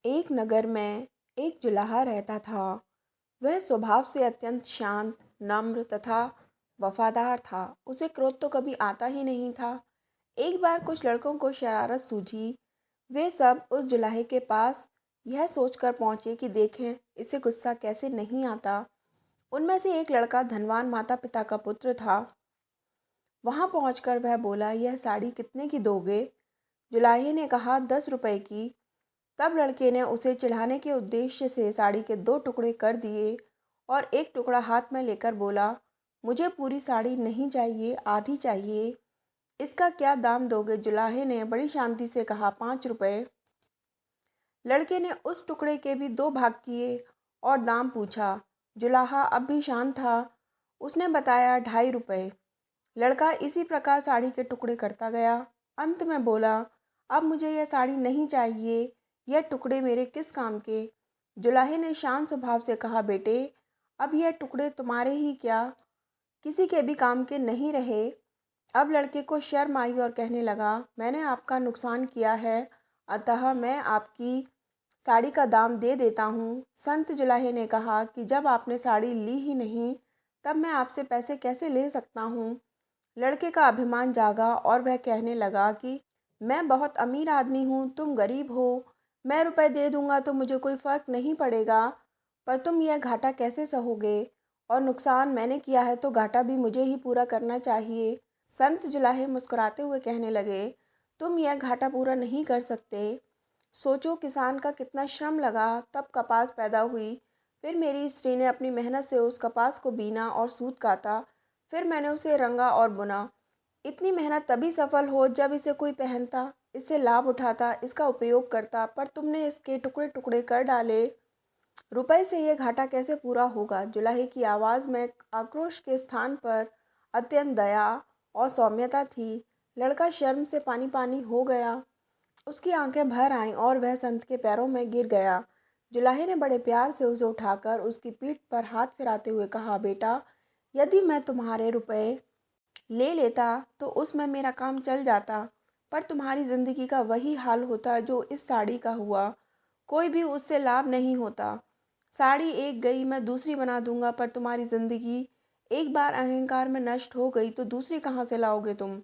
एक नगर में एक जुलाहा रहता था। वह स्वभाव से अत्यंत शांत, नम्र तथा वफादार था। उसे क्रोध तो कभी आता ही नहीं था। एक बार कुछ लड़कों को शरारत सूझी। वे सब उस जुलाहे के पास यह सोचकर पहुँचे कि देखें इसे गुस्सा कैसे नहीं आता। उनमें से एक लड़का धनवान माता पिता का पुत्र था। वहाँ पहुँचकर वह बोला, यह साड़ी कितने की दोगे? जुलाहे ने कहा, 10 रुपए की। तब लड़के ने उसे चिढ़ाने के उद्देश्य से साड़ी के 2 टुकड़े कर दिए और एक टुकड़ा हाथ में लेकर बोला, मुझे पूरी साड़ी नहीं चाहिए, आधी चाहिए। इसका क्या दाम दोगे? जुलाहे ने बड़ी शांति से कहा, 5 रुपए। लड़के ने उस टुकड़े के भी 2 भाग किए और दाम पूछा। जुलाहा अब भी शांत था। उसने बताया, 2.5 रुपए। लड़का इसी प्रकार साड़ी के टुकड़े करता गया। अंत में बोला, अब मुझे यह साड़ी नहीं चाहिए, यह टुकड़े मेरे किस काम के? जुलाहे ने शांत स्वभाव से कहा, बेटे, अब यह टुकड़े तुम्हारे ही क्या, किसी के भी काम के नहीं रहे। अब लड़के को शर्म आई और कहने लगा, मैंने आपका नुकसान किया है, अतः मैं आपकी साड़ी का दाम दे देता हूँ। संत जुलाहे ने कहा कि जब आपने साड़ी ली ही नहीं, तब मैं आपसे पैसे कैसे ले सकता हूँ? लड़के का अभिमान जागा और वह कहने लगा कि मैं बहुत अमीर आदमी हूँ, तुम गरीब हो। मैं रुपए दे दूंगा तो मुझे कोई फ़र्क नहीं पड़ेगा, पर तुम यह घाटा कैसे सहोगे? और नुकसान मैंने किया है तो घाटा भी मुझे ही पूरा करना चाहिए। संत जुलाहे मुस्कुराते हुए कहने लगे, तुम यह घाटा पूरा नहीं कर सकते। सोचो किसान का कितना श्रम लगा, तब कपास पैदा हुई। फिर मेरी स्त्री ने अपनी मेहनत से उस कपास को बीना और सूत काता। फिर मैंने उसे रंगा और बुना। इतनी मेहनत तभी सफल हो जब इसे कोई पहनता, इससे लाभ उठाता, इसका उपयोग करता, पर तुमने इसके टुकड़े टुकड़े कर डाले। रुपए से ये घाटा कैसे पूरा होगा? जुलाहे की आवाज़ में आक्रोश के स्थान पर अत्यंत दया और सौम्यता थी। लड़का शर्म से पानी पानी हो गया। उसकी आंखें भर आईं और वह संत के पैरों में गिर गया। जुलाहे ने बड़े प्यार से उसे उठाकर उसकी पीठ पर हाथ फिराते हुए कहा, बेटा, यदि मैं तुम्हारे रुपए ले लेता तो उसमें मेरा काम चल जाता, पर तुम्हारी ज़िंदगी का वही हाल होता जो इस साड़ी का हुआ। कोई भी उससे लाभ नहीं होता। साड़ी एक गई, मैं दूसरी बना दूंगा, पर तुम्हारी ज़िंदगी एक बार अहंकार में नष्ट हो गई तो दूसरी कहाँ से लाओगे तुम?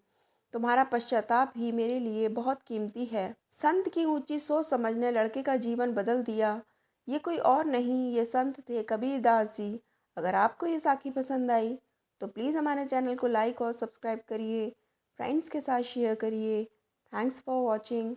तुम्हारा पश्चाताप ही मेरे लिए बहुत कीमती है। संत की ऊंची सोच समझ ने लड़के का जीवन बदल दिया। ये कोई और नहीं, ये संत थे कबीर दास जी। अगर आपको ये साखी पसंद आई तो प्लीज़ हमारे चैनल को लाइक और सब्सक्राइब करिए, फ्रेंड्स के साथ शेयर करिए। Thanks for watching.